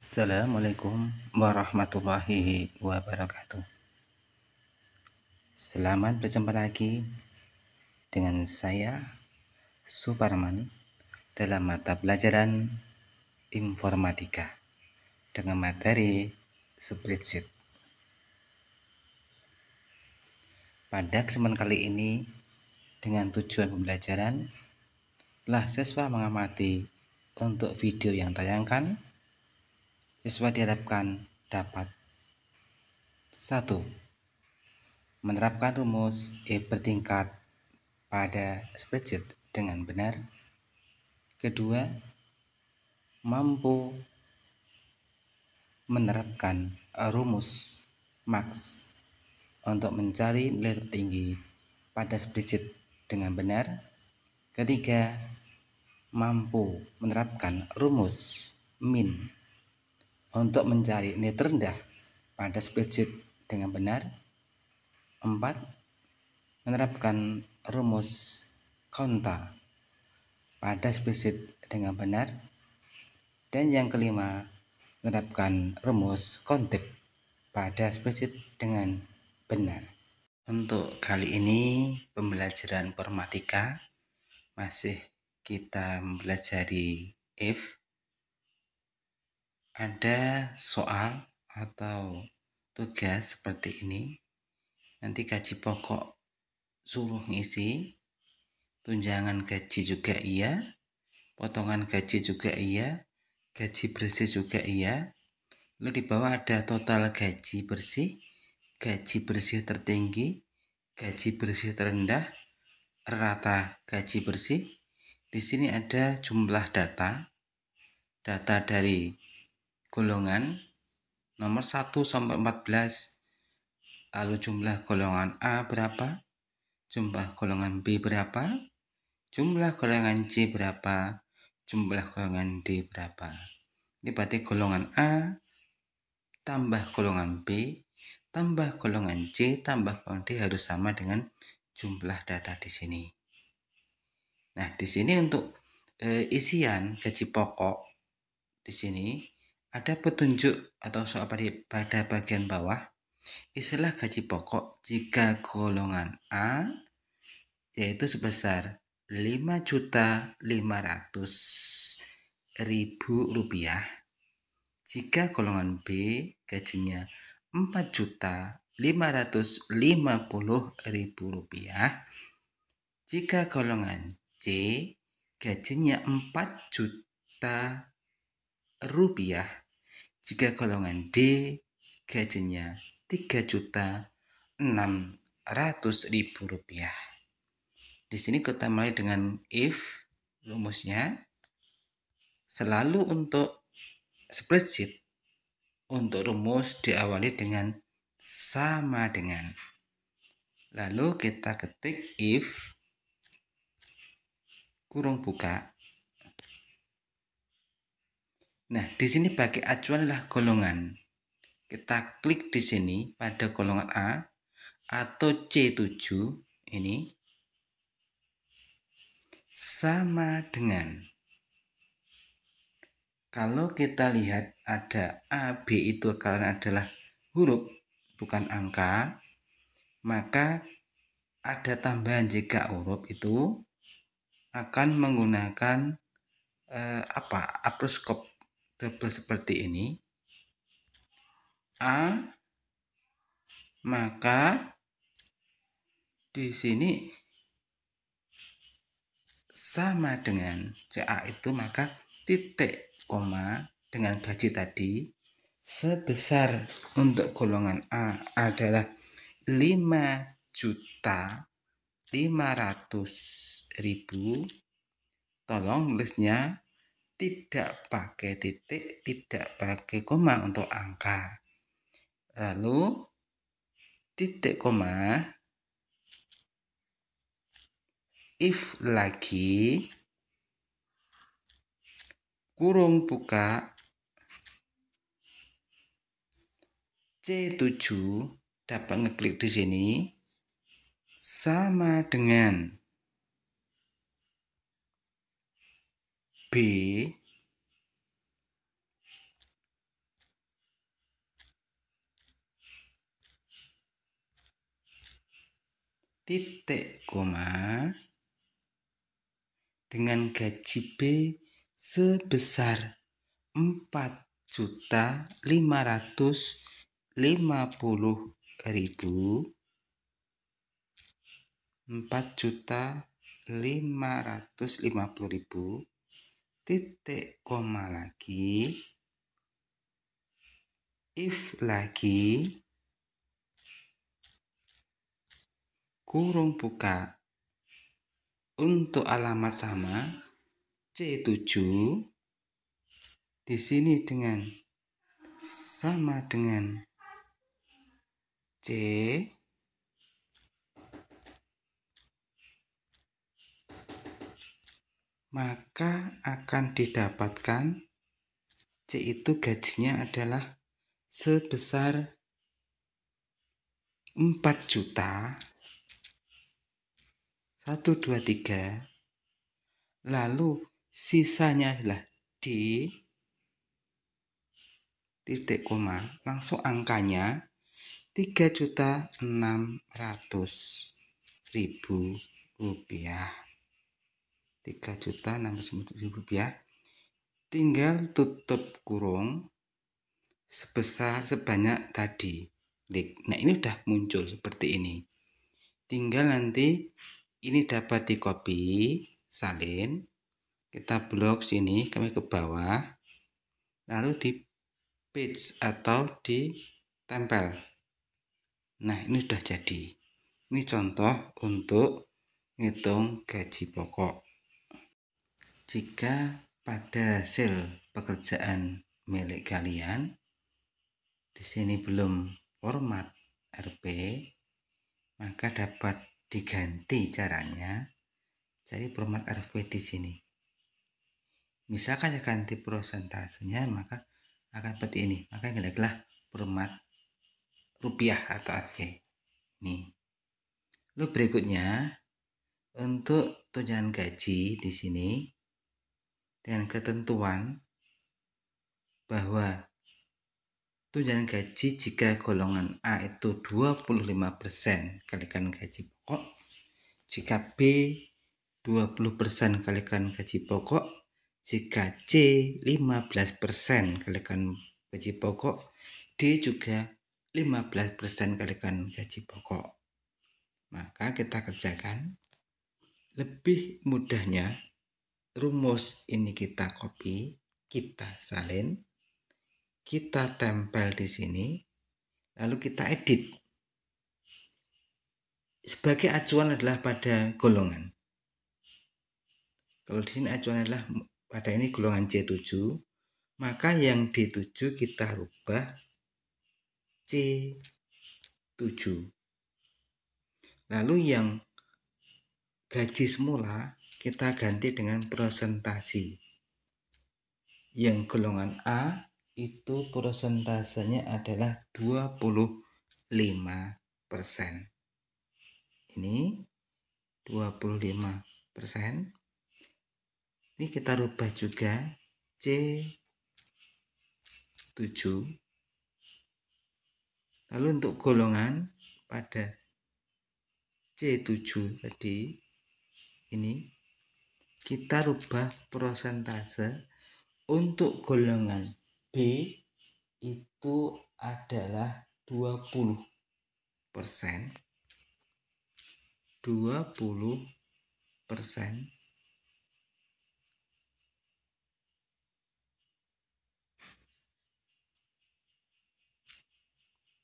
Assalamualaikum warahmatullahi wabarakatuh. Selamat berjumpa lagi dengan saya Suparman dalam mata pelajaran informatika dengan materi spreadsheet. Pada kesempatan kali ini dengan tujuan pembelajaran telah siswa mengamati untuk video yang tayangkan. Siswa diharapkan dapat 1. Menerapkan rumus E bertingkat pada spreadsheet dengan benar. Kedua, mampu menerapkan rumus max untuk mencari nilai tertinggi pada spreadsheet dengan benar. Ketiga, mampu menerapkan rumus min untuk mencari nilai terendah pada spreadsheet dengan benar. 4. Menerapkan rumus konta pada spreadsheet dengan benar. Dan yang kelima, menerapkan rumus kontip pada spreadsheet dengan benar. Untuk kali ini pembelajaran informatika masih kita mempelajari if. Ada soal atau tugas seperti ini. Nanti gaji pokok suruh ngisi, tunjangan gaji juga iya, potongan gaji juga iya, gaji bersih juga iya. Lalu di bawah ada total gaji bersih tertinggi, gaji bersih terendah, rata gaji bersih. Di sini ada jumlah data dari golongan nomor 1 sampai 14. Lalu jumlah golongan A berapa? Jumlah golongan B berapa? Jumlah golongan C berapa? Jumlah golongan D berapa? Ini berarti golongan A tambah golongan B tambah golongan C tambah golongan D harus sama dengan jumlah data di sini. Nah, di sini untuk isian gaji pokok di sini ada petunjuk atau soal pada bagian bawah. Istilah gaji pokok jika golongan A yaitu sebesar Rp5.500.000. Jika golongan B gajinya Rp4.550.000. Jika golongan C gajinya Rp4.000.000. Jika golongan D gajinya Rp3.600.000. Di sini kita mulai dengan if rumusnya. Selalu untuk spreadsheet untuk rumus diawali dengan sama dengan. Lalu kita ketik if kurung buka. Nah, di sini pakai acuan adalah golongan. Kita klik di sini pada golongan A atau C7 ini sama dengan. Kalau kita lihat ada A, B itu karena adalah huruf bukan angka, maka ada tambahan jika huruf itu akan menggunakan apostrof double seperti ini. A, maka di sini sama dengan CA itu, maka titik koma dengan gaji tadi sebesar untuk golongan A adalah 5.500.000. Tolong nulisnya tidak pakai titik, tidak pakai koma untuk angka. Lalu titik koma, if lagi, kurung buka, C7 dapat ngeklik di sini sama dengan B titik koma dengan gaji B sebesar 4.550.000, 4.550.000, titik koma lagi, if lagi, kurung buka, untuk alamat sama C7 di sini dengan sama dengan C, maka akan didapatkan C itu gajinya adalah sebesar 4.123.000, lalu sisanya adalah D, titik koma, langsung angkanya 3.600.000 rupiah. 3.600.000 rupiah. Tinggal tutup kurung sebanyak tadi. Nah, ini udah muncul seperti ini. Tinggal nanti ini dapat di copy, salin, kita blok sini, kami ke bawah, lalu di paste atau ditempel. Nah, ini sudah jadi. Ini contoh untuk ngitung gaji pokok. Jika pada hasil pekerjaan milik kalian di sini belum format RP, maka dapat diganti caranya. Cari format RP di sini. Misalkan saya ganti prosentasenya, maka akan seperti ini. Maka adalah format rupiah atau RP. Nih. Lalu berikutnya untuk tunjangan gaji di sini dengan ketentuan bahwa tunjangan gaji jika golongan A itu 25% kalikan gaji pokok, jika B 20% kalikan gaji pokok, jika C 15% kalikan gaji pokok, D juga 15% kalikan gaji pokok. Maka kita kerjakan. Lebih mudahnya rumus ini kita copy, kita salin, kita tempel di sini, lalu kita edit. Sebagai acuan adalah pada golongan. Kalau di sini acuan adalah pada ini golongan C7, maka yang D7 kita rubah C7. Lalu yang gaji semula kita ganti dengan presentasi. Yang golongan A itu persentasenya adalah 25%. Ini 25%. Ini kita rubah juga C7. Lalu untuk golongan pada C7 tadi ini kita rubah persentase. Untuk golongan B itu adalah 20%. 20%.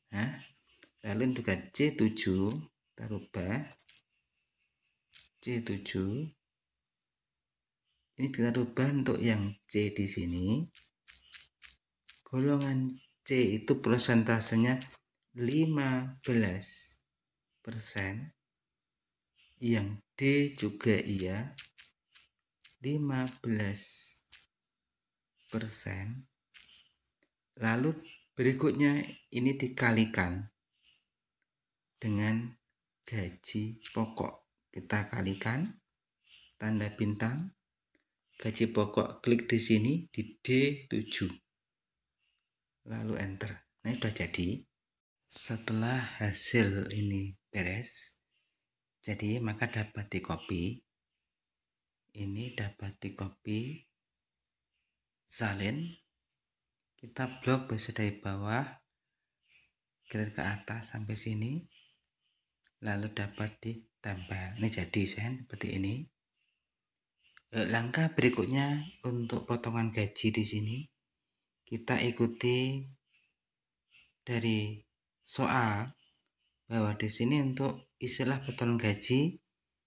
Nah, lalu untuk C7 kita rubah C7. Ini kita rubah untuk yang C di sini. Golongan C itu persentasenya 15%. Yang D juga iya 15%. Lalu berikutnya ini dikalikan dengan gaji pokok. Kita kalikan tanda bintang. Gaji pokok klik di sini di D7. Lalu enter. Nah, sudah jadi. Setelah hasil ini beres, Jadi maka dapat di copy. Ini dapat di copy, salin. Kita blok bisa dari bawah, grade ke atas sampai sini. Lalu dapat ditempel. Ini jadi desain seperti ini. Langkah berikutnya untuk potongan gaji di sini kita ikuti dari soal bahwa di sini untuk istilah potongan gaji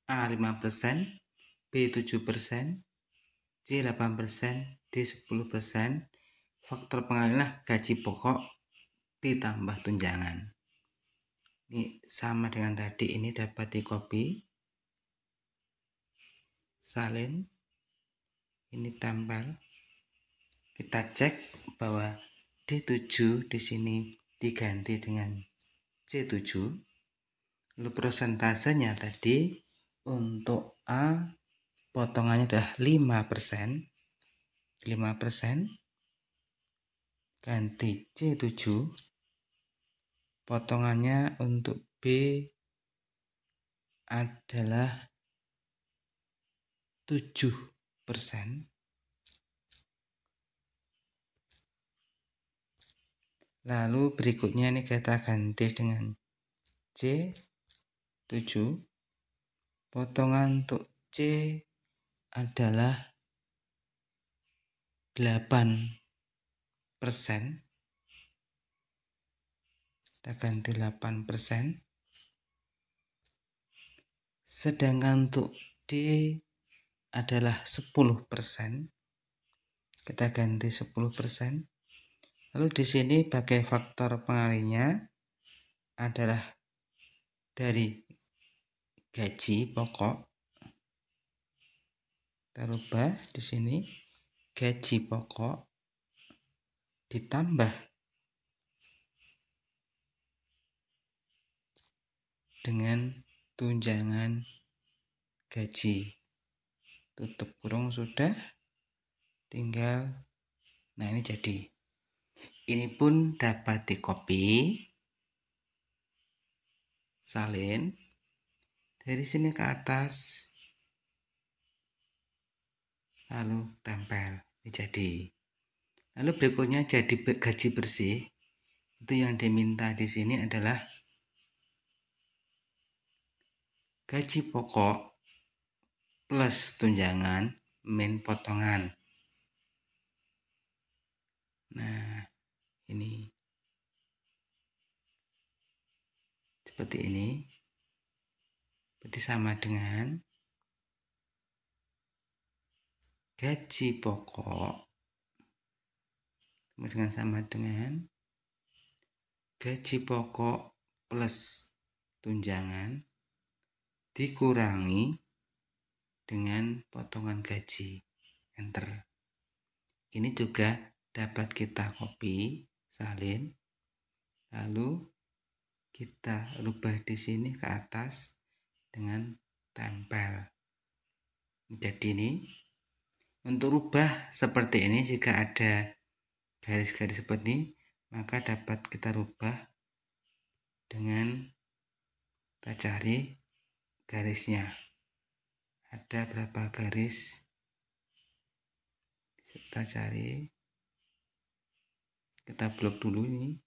A 5%, B 7%, C 8%, D 10%. Faktor pengalihan gaji pokok ditambah tunjangan. Ini sama dengan tadi, ini dapat di copy, salin, ini tempel. Kita cek bahwa D7 di sini diganti dengan C7. Lalu persentasenya tadi untuk A potongannya adalah 5%. 5% ganti C7. Potongannya untuk B adalah 7%. Lalu berikutnya ini kita ganti dengan C7. Potongan untuk C adalah 8%. Kita ganti 8%. Sedangkan untuk D adalah 10%. Kita ganti 10%. Lalu di sini pakai faktor pengalinya adalah dari gaji pokok. Kita rubah di sini gaji pokok ditambah dengan tunjangan gaji. Tutup kurung sudah, tinggal. Nah, ini jadi. Ini pun dapat di copy, salin dari sini ke atas, lalu tempel. Ini jadi. Lalu berikutnya jadi gaji bersih. Itu yang diminta di sini adalah gaji pokok plus tunjangan min potongan. Nah, ini seperti ini. Berarti sama dengan gaji pokok sama dengan gaji pokok plus tunjangan dikurangi dengan potongan gaji. Enter. Ini juga dapat kita copy, salin, lalu kita rubah di sini ke atas dengan tempel. Jadi ini untuk rubah seperti ini, jika ada garis-garis seperti ini, maka dapat kita rubah dengan kita cari garisnya. Ada berapa garis? Kita cari. Kita blok dulu ini.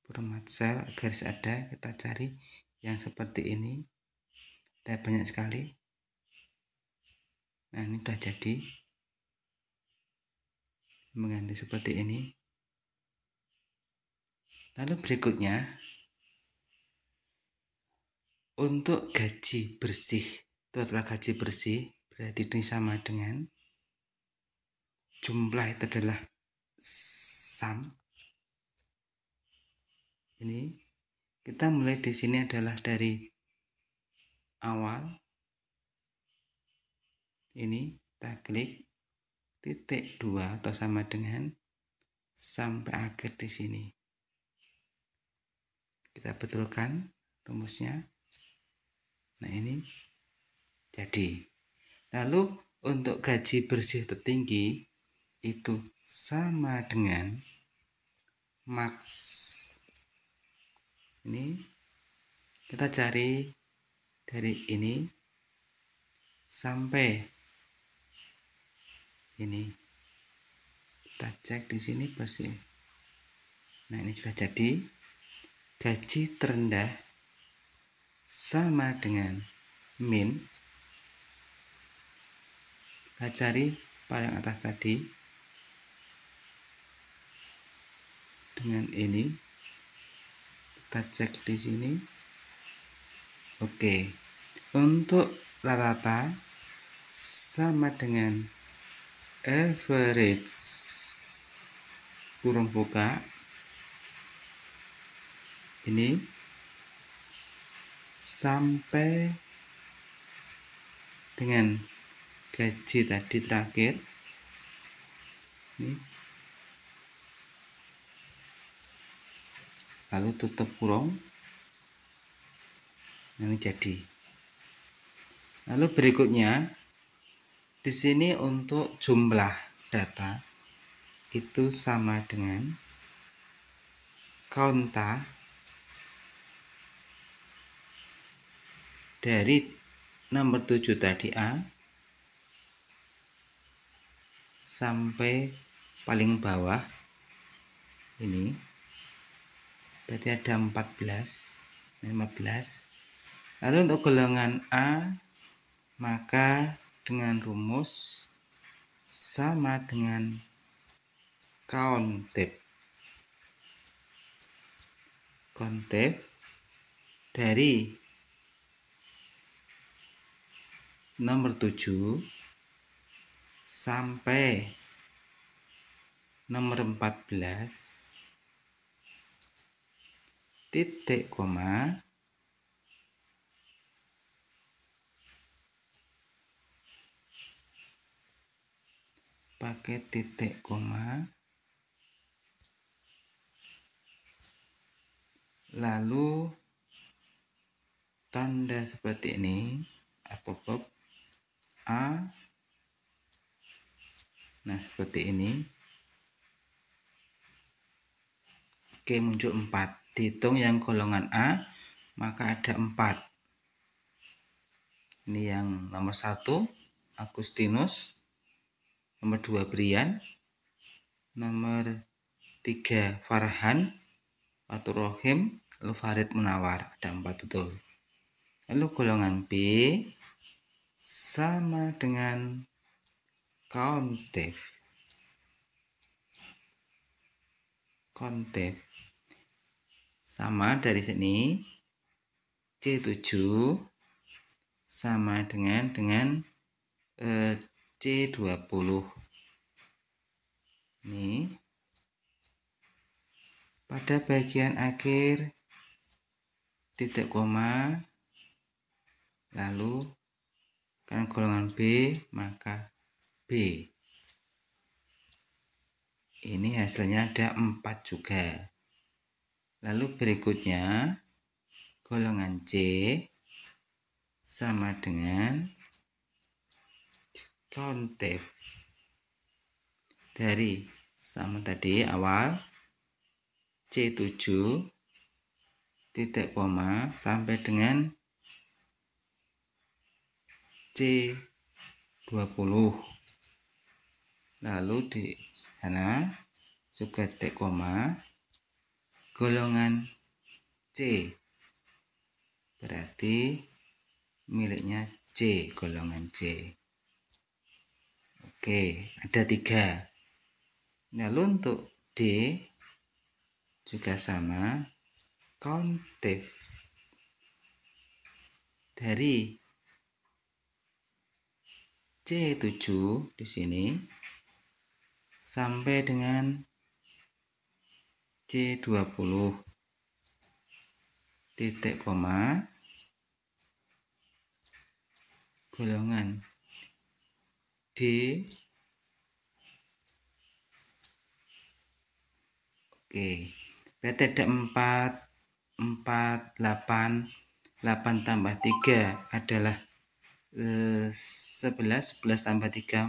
Format sel, garis ada, kita cari yang seperti ini. Ada banyak sekali. Nah, ini sudah jadi. Mengganti seperti ini. Lalu berikutnya untuk gaji bersih, itu adalah gaji bersih, berarti ini sama dengan jumlah itu adalah sum. Ini kita mulai di sini adalah dari awal. Ini kita klik titik 2 atau sama dengan sampai akhir di sini. Kita betulkan rumusnya. Nah, ini jadi. Lalu untuk gaji bersih tertinggi itu sama dengan max. Ini kita cari dari ini sampai ini. Kita cek di sini bersih. Nah, ini sudah jadi. Gaji terendah sama dengan min. Kita cari paling atas tadi dengan ini. Kita cek di sini. Oke. Untuk rata-rata sama dengan average kurung buka ini sampai dengan gaji tadi terakhir ini, lalu tutup kurung. Ini jadi. Lalu berikutnya di sini untuk jumlah data itu sama dengan konta dari nomor 7 tadi A sampai paling bawah ini, berarti ada 14, 15. Lalu untuk golongan A maka dengan rumus sama dengan countep dari nomor 7 sampai nomor 14 titik koma pakai titik koma, lalu tanda seperti ini apopop A. Nah, seperti ini. Oke, muncul 4. Dihitung yang golongan A maka ada 4. Ini yang nomor 1 Agustinus, nomor 2 Brian, nomor 3 Farhan, Fatur Rohim, lalu Farid Munawar. Ada 4 betul. Lalu golongan B sama dengan countep sama dari sini C7 sama dengan C20. Ini pada bagian akhir titik koma, lalu kan golongan B maka B. Ini hasilnya ada 4 juga. Lalu berikutnya golongan C sama dengan countep dari sama tadi awal C7 titik koma sampai dengan C20. Lalu di sana juga titik koma golongan C, berarti miliknya C, golongan C. Oke, ada 3. Lalu untuk D juga sama, countep dari C7 di sini sampai dengan C20 titik koma golongan D. Oke, berarti ada 4, 8 tambah 3 adalah 11 tambah 3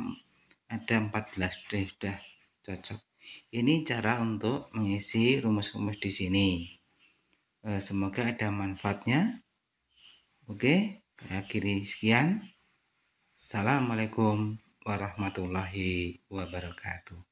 ada 14, sudah cocok. Ini cara untuk mengisi rumus-rumus di sini. Semoga ada manfaatnya. Oke, akhiri sekian. Assalamualaikum warahmatullahi wabarakatuh.